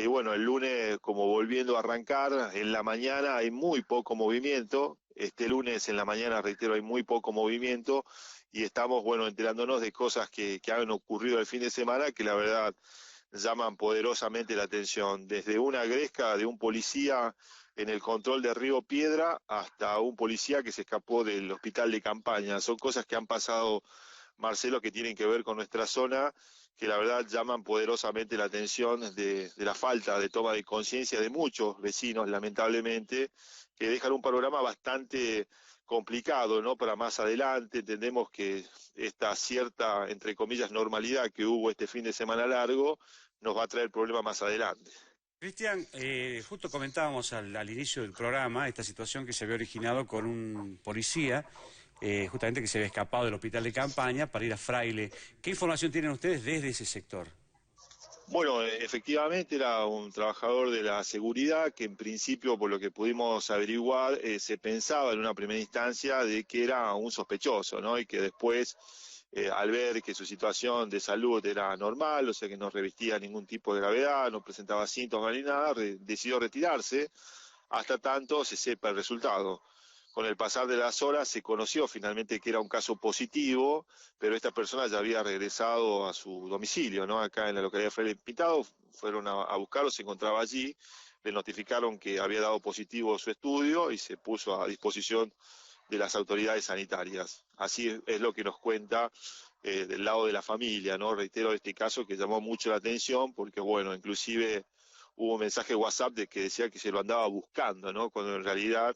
Bueno, el lunes, como volviendo a arrancar, en la mañana hay muy poco movimiento. Este lunes en la mañana, reitero, hay muy poco movimiento y estamos, bueno, enterándonos de cosas que han ocurrido el fin de semana que la verdad llaman poderosamente la atención. Desde una gresca de un policía en el control de Río Piedra hasta un policía que se escapó del hospital de campaña. Son cosas que han pasado, Marcelo, que tienen que ver con nuestra zona, que la verdad llaman poderosamente la atención de la falta de toma de conciencia de muchos vecinos, lamentablemente, que dejan un panorama bastante complicado, ¿no? Para más adelante. Entendemos que esta cierta, entre comillas, normalidad que hubo este fin de semana largo nos va a traer problemas más adelante. Cristian, justo comentábamos al inicio del programa esta situación que se había originado con un policía, justamente que se había escapado del hospital de campaña para ir a Fraile. ¿Qué información tienen ustedes desde ese sector? Bueno, efectivamente era un trabajador de la seguridad que en principio, por lo que pudimos averiguar, se pensaba en una primera instancia de que era un sospechoso, ¿no? Y que después, al ver que su situación de salud era normal, o sea que no revestía ningún tipo de gravedad, no presentaba síntomas ni nada, decidió retirarse hasta tanto se sepa el resultado. Con el pasar de las horas se conoció finalmente que era un caso positivo, pero esta persona ya había regresado a su domicilio, ¿no? Acá en la localidad de Fraile Pintado, fueron a buscarlo, se encontraba allí, le notificaron que había dado positivo su estudio y se puso a disposición de las autoridades sanitarias. Así es lo que nos cuenta del lado de la familia, ¿no? Reitero este caso que llamó mucho la atención porque, bueno, inclusive hubo un mensaje de WhatsApp de que decía que se lo andaba buscando, ¿no? Cuando en realidad,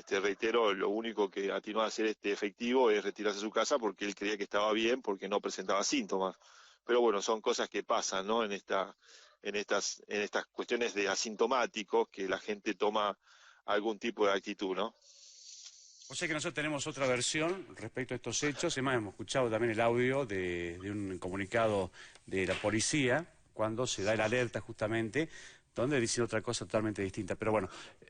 reitero, lo único que atinó a hacer este efectivo es retirarse a su casa porque él creía que estaba bien porque no presentaba síntomas. Pero bueno, son cosas que pasan, ¿no? En estas cuestiones de asintomáticos que la gente toma algún tipo de actitud, ¿no? O sea que nosotros tenemos otra versión respecto a estos hechos. Además, hemos escuchado también el audio de un comunicado de la policía cuando se da el alerta justamente, donde dicen otra cosa totalmente distinta. Pero bueno,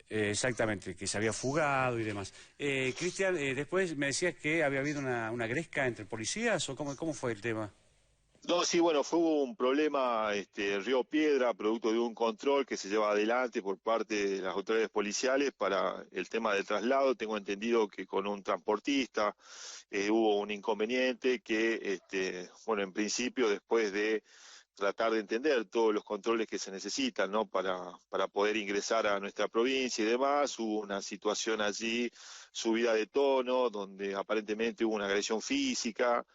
exactamente, que se había fugado y demás. Cristian, después me decías que había habido una gresca entre policías, ¿o cómo fue el tema? No, sí, bueno, fue un problema en Río Piedra, producto de un control que se lleva adelante por parte de las autoridades policiales para el tema del traslado. Tengo entendido que con un transportista hubo un inconveniente que, bueno, en principio, después de tratar de entender todos los controles que se necesitan, ¿no? Para poder ingresar a nuestra provincia y demás, hubo una situación allí, subida de tono, donde aparentemente hubo una agresión física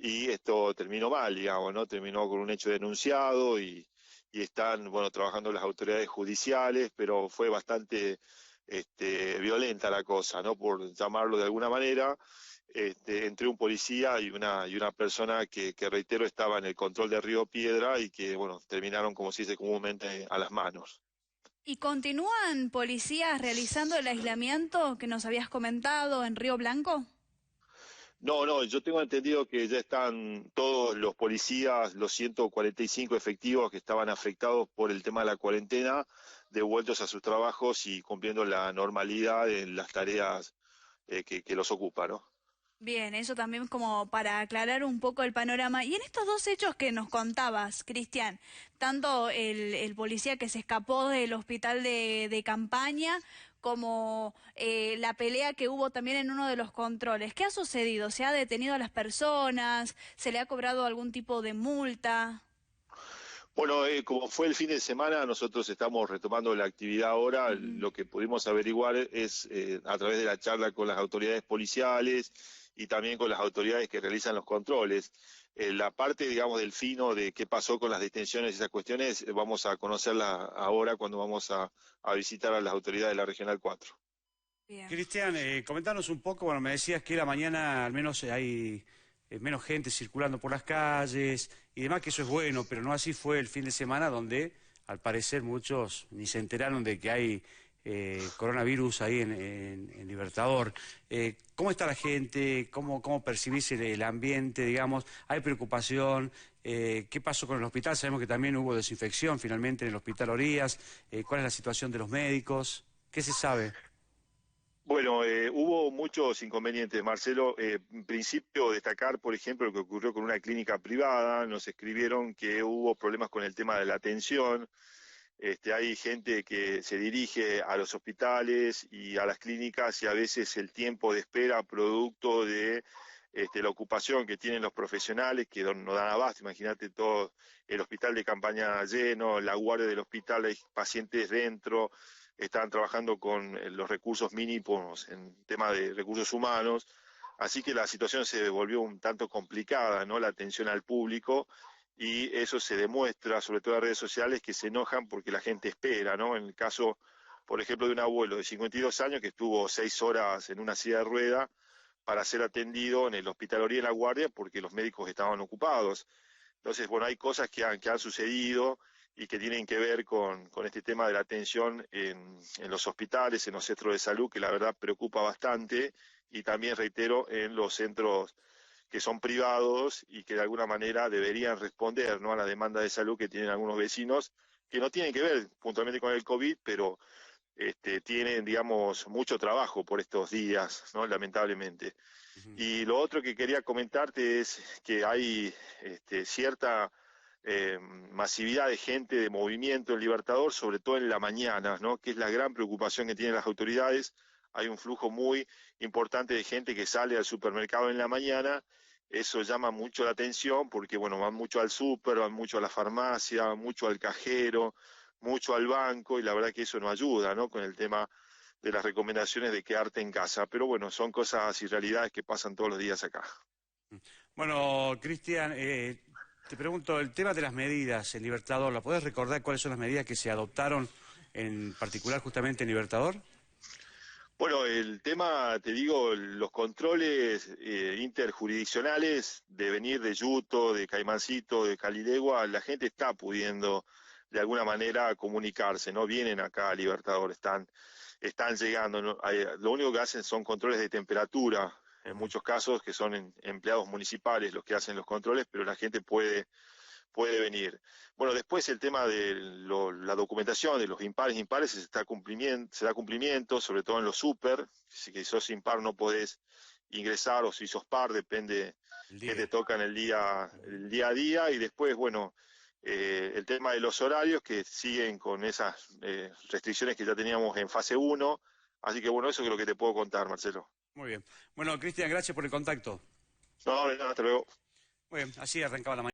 y esto terminó mal, digamos, ¿no? Terminó con un hecho denunciado y están, bueno, trabajando las autoridades judiciales, pero fue bastante violenta la cosa, ¿no? Por llamarlo de alguna manera, entre un policía y una persona que reitero estaba en el control de Río Piedra y que, bueno, terminaron, como se dice comúnmente, a las manos. ¿Y continúan policías realizando el aislamiento que nos habías comentado en Río Blanco? No, no, yo tengo entendido que ya están todos los policías, los 145 efectivos que estaban afectados por el tema de la cuarentena, devueltos a sus trabajos y cumpliendo la normalidad en las tareas que los ocupan, ¿no? Bien, eso también como para aclarar un poco el panorama. Y en estos dos hechos que nos contabas, Cristian, tanto el policía que se escapó del hospital de campaña, como la pelea que hubo también en uno de los controles, ¿qué ha sucedido? ¿Se ha detenido a las personas? ¿Se le ha cobrado algún tipo de multa? Bueno, como fue el fin de semana, nosotros estamos retomando la actividad ahora. Ujú. Lo que pudimos averiguar es a través de la charla con las autoridades policiales y también con las autoridades que realizan los controles. La parte, digamos, del fino de qué pasó con las detenciones y esas cuestiones, vamos a conocerla ahora cuando vamos a visitar a las autoridades de la Regional 4. Bien. Cristian, comentanos un poco, bueno, me decías que la mañana al menos hay menos gente circulando por las calles y demás, que eso es bueno, pero no así fue el fin de semana donde al parecer muchos ni se enteraron de que hay coronavirus ahí en Libertador. ¿Cómo está la gente? ¿Cómo percibís el ambiente, digamos? ¿Hay preocupación? ¿Qué pasó con el hospital? Sabemos que también hubo desinfección finalmente en el hospital Orías. ¿Cuál es la situación de los médicos? ¿Qué se sabe? Bueno, hubo muchos inconvenientes, Marcelo. En principio, destacar, por ejemplo, lo que ocurrió con una clínica privada. Nos escribieron que hubo problemas con el tema de la atención. Hay gente que se dirige a los hospitales y a las clínicas y a veces el tiempo de espera producto de la ocupación que tienen los profesionales que no dan abasto. Imagínate todo el hospital de campaña lleno, la guardia del hospital, hay pacientes dentro, estaban trabajando con los recursos mínimos en tema de recursos humanos. Así que la situación se volvió un tanto complicada, ¿no? La atención al público, y eso se demuestra, sobre todo en redes sociales, que se enojan porque la gente espera, ¿no? En el caso, por ejemplo, de un abuelo de 52 años que estuvo 6 horas en una silla de rueda para ser atendido en el Hospital Oriente de La Guardia porque los médicos estaban ocupados. Entonces, bueno, hay cosas que han sucedido y que tienen que ver con este tema de la atención en los hospitales, en los centros de salud, que la verdad preocupa bastante, y también, reitero, en los centros que son privados y que de alguna manera deberían responder, ¿no?, a la demanda de salud que tienen algunos vecinos, que no tienen que ver puntualmente con el COVID, pero tienen, digamos, mucho trabajo por estos días, ¿no?, lamentablemente. Ujú. Y lo otro que quería comentarte es que hay cierta masividad de gente, de movimiento en Libertador, sobre todo en la mañana, ¿no?, que es la gran preocupación que tienen las autoridades. Hay un flujo muy importante de gente que sale al supermercado en la mañana. Eso llama mucho la atención porque, bueno, van mucho al súper, van mucho a la farmacia, van mucho al cajero, mucho al banco, y la verdad que eso no ayuda, ¿no?, con el tema de las recomendaciones de quedarte en casa. Pero bueno, son cosas y realidades que pasan todos los días acá. Bueno, Cristian, te pregunto, el tema de las medidas en Libertador, ¿la podés recordar cuáles son las medidas que se adoptaron en particular justamente en Libertador? Bueno, el tema, te digo, los controles interjurisdiccionales de venir de Yuto, de Caimancito, de Calilegua, la gente está pudiendo de alguna manera comunicarse, ¿no? Vienen acá a Libertador, están llegando, ¿no? Lo único que hacen son controles de temperatura, en Ujú. muchos casos que son empleados municipales los que hacen los controles, pero la gente puede venir. Bueno, después el tema de la documentación de los impares se da cumplimiento, sobre todo en los super. Si sos impar no podés ingresar, o si sos par, depende El qué te día. toca en Ujú. el día a día. Y después, bueno, el tema de los horarios que siguen con esas restricciones que ya teníamos en fase uno. Así que bueno, eso es lo que te puedo contar, Marcelo. Muy bien. Bueno, Cristian, gracias por el contacto. No, de nada, hasta luego. Muy bien, así arrancaba la mañana.